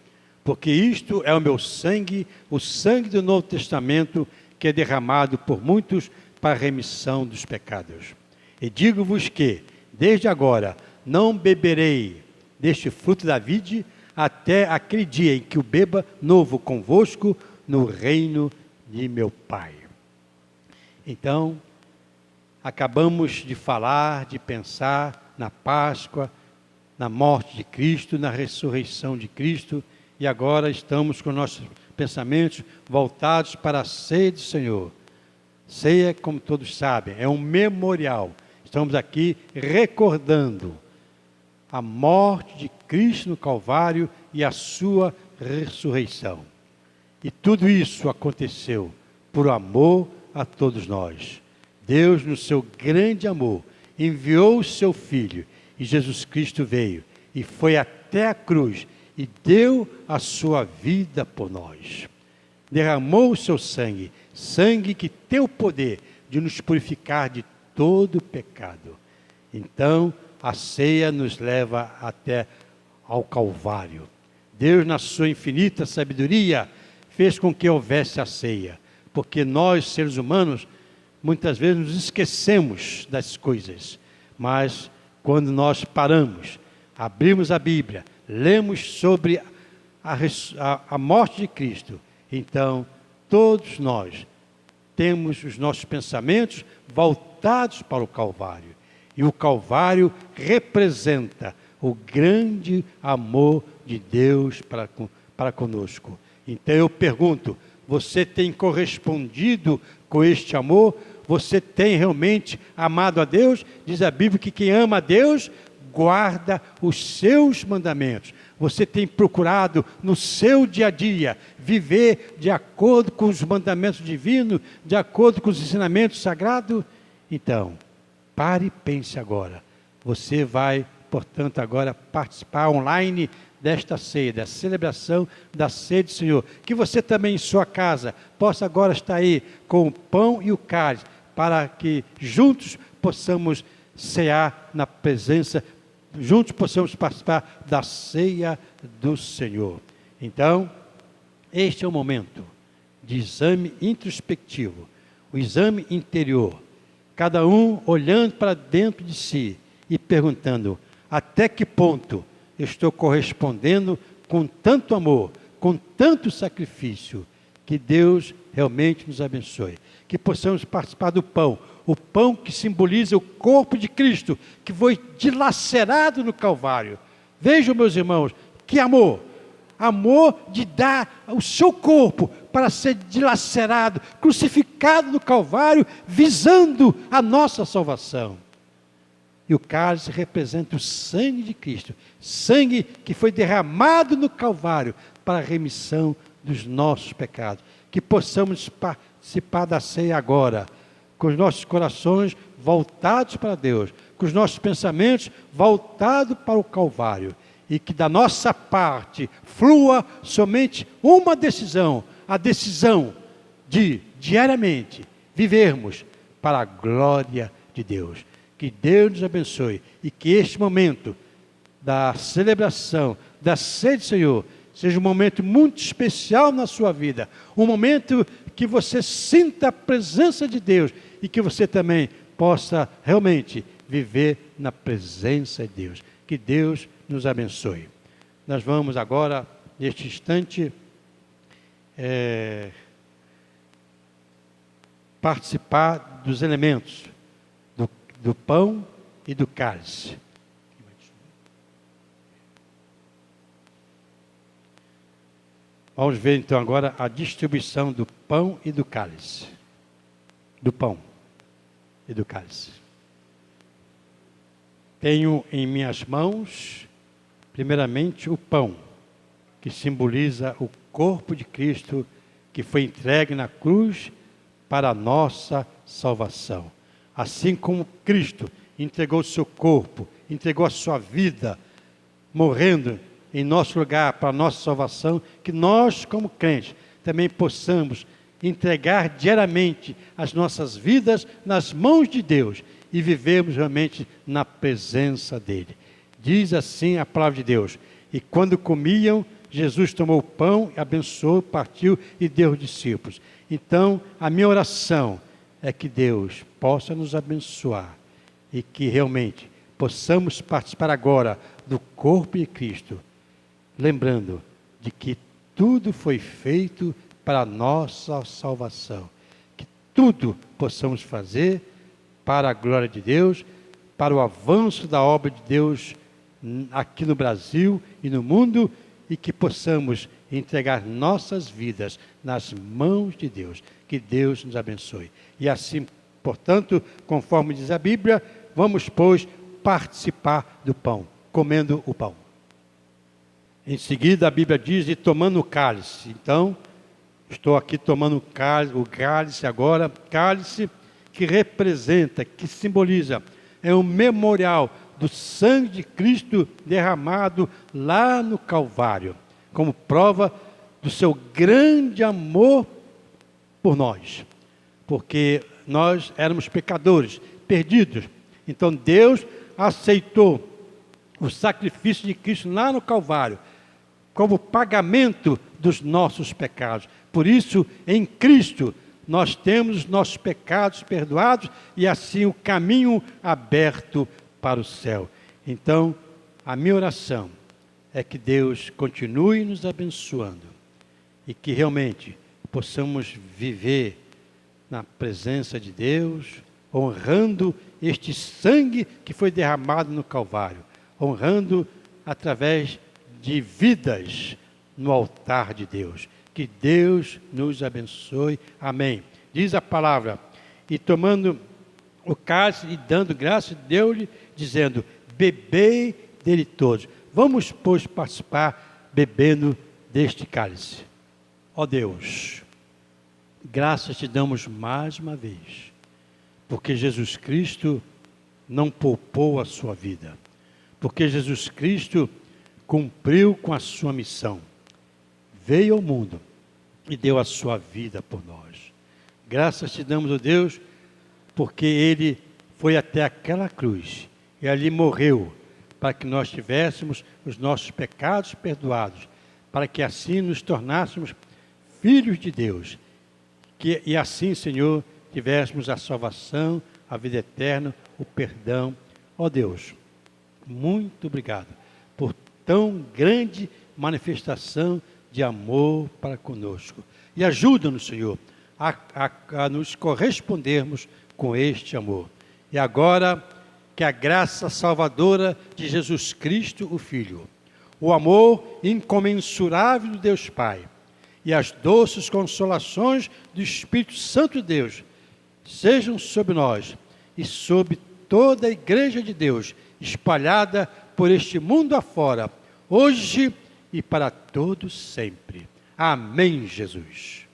Porque isto é o meu sangue, o sangue do Novo Testamento, que é derramado por muitos para a remissão dos pecados. E digo-vos que, desde agora, não beberei deste fruto da vide, até aquele dia em que o beba novo convosco no reino de meu Pai. Então, acabamos de falar, de pensar na Páscoa, na morte de Cristo, na ressurreição de Cristo, e agora estamos com nossos pensamentos voltados para a ceia do Senhor. Ceia, como todos sabem, é um memorial. Estamos aqui recordando a morte de Cristo no Calvário e a sua ressurreição. E tudo isso aconteceu por amor a todos nós. Deus, no seu grande amor, enviou o seu Filho, e Jesus Cristo veio e foi até a cruz e deu a sua vida por nós. Derramou o seu sangue, sangue que tem o poder de nos purificar de todo pecado. Então, a ceia nos leva até ao Calvário. Deus, na sua infinita sabedoria, fez com que houvesse a ceia, porque nós, seres humanos, muitas vezes nos esquecemos das coisas, mas quando nós paramos, abrimos a Bíblia, lemos sobre a morte de Cristo, então todos nós temos os nossos pensamentos voltados para o Calvário. E o Calvário representa o grande amor de Deus para conosco. Então eu pergunto, você tem correspondido com este amor? Você tem realmente amado a Deus? Diz a Bíblia que quem ama a Deus guarda os seus mandamentos. Você tem procurado no seu dia a dia viver de acordo com os mandamentos divinos, de acordo com os ensinamentos sagrados? Então, pare e pense agora. Você vai, portanto, agora participar online desta ceia, da celebração da ceia do Senhor. Que você também em sua casa possa agora estar aí com o pão e o cálice, para que juntos possamos cear na presença, juntos possamos participar da ceia do Senhor. Então, este é o momento de exame introspectivo, o exame interior. Cada um olhando para dentro de si e perguntando: até que ponto eu estou correspondendo com tanto amor, com tanto sacrifício? Que Deus realmente nos abençoe. Que possamos participar do pão, o pão que simboliza o corpo de Cristo, que foi dilacerado no Calvário. Vejam, meus irmãos, que amor! Amor de dar o seu corpo para ser dilacerado, crucificado no Calvário, visando a nossa salvação. E o cálice representa o sangue de Cristo, sangue que foi derramado no Calvário para a remissão dos nossos pecados. Que possamos participar da ceia agora, com os nossos corações voltados para Deus, com os nossos pensamentos voltados para o Calvário. E que da nossa parte flua somente uma decisão, a decisão de diariamente vivermos para a glória de Deus. Que Deus nos abençoe e que este momento da celebração da ceia do Senhor seja um momento muito especial na sua vida, um momento que você sinta a presença de Deus e que você também possa realmente viver na presença de Deus. Que Deus nos abençoe. Nós vamos agora, neste instante, participar dos elementos do pão e do cálice. Vamos ver então agora a distribuição do pão e do cálice. Do pão e do cálice. Tenho em minhas mãos, primeiramente, o pão, que simboliza o corpo de Cristo, que foi entregue na cruz para a nossa salvação. Assim como Cristo entregou o seu corpo, entregou a sua vida, morrendo em nosso lugar para a nossa salvação, que nós, como crentes, também possamos entregar diariamente as nossas vidas nas mãos de Deus e vivemos realmente na presença dEle. Diz assim a palavra de Deus: e quando comiam, Jesus tomou o pão, abençoou, partiu e deu aos discípulos. Então, a minha oração é que Deus possa nos abençoar e que realmente possamos participar agora do corpo de Cristo, lembrando de que tudo foi feito para a nossa salvação, que tudo possamos fazer para a glória de Deus, para o avanço da obra de Deus aqui no Brasil e no mundo, e que possamos entregar nossas vidas nas mãos de Deus. Que Deus nos abençoe. E assim, portanto, conforme diz a Bíblia, vamos, pois, participar do pão, comendo o pão. Em seguida, a Bíblia diz: e tomando o cálice. Então, estou aqui tomando o cálice agora, cálice que representa, que simboliza, é um memorial do sangue de Cristo derramado lá no Calvário, como prova do seu grande amor por nós, porque nós éramos pecadores, perdidos. Então Deus aceitou o sacrifício de Cristo lá no Calvário, como pagamento dos nossos pecados. Por isso, em Cristo, nós temos os nossos pecados perdoados e assim o caminho aberto para o céu. Então, a minha oração é que Deus continue nos abençoando e que realmente possamos viver na presença de Deus, honrando este sangue que foi derramado no Calvário, honrando através de vidas no altar de Deus. Que Deus nos abençoe. Amém. Diz a palavra: e tomando o cálice e dando graça, deu-lhe, dizendo: bebei dele todos. Vamos, pois, participar bebendo deste cálice. Ó Deus, graças te damos mais uma vez, porque Jesus Cristo não poupou a sua vida, porque Jesus Cristo cumpriu com a sua missão. Veio ao mundo e deu a sua vida por nós. Graças te damos, ó Deus, porque ele foi até aquela cruz e ali morreu para que nós tivéssemos os nossos pecados perdoados, para que assim nos tornássemos filhos de Deus. E assim, Senhor, tivéssemos a salvação, a vida eterna, o perdão. Ó Deus, muito obrigado por tão grande manifestação de amor para conosco. E ajuda-nos, Senhor, a nos correspondermos com este amor. E agora, que a graça salvadora de Jesus Cristo, o Filho, o amor incomensurável do Deus Pai e as doces consolações do Espírito Santo de Deus sejam sobre nós e sobre toda a Igreja de Deus, espalhada por este mundo afora, hoje e para todos sempre. Amém, Jesus.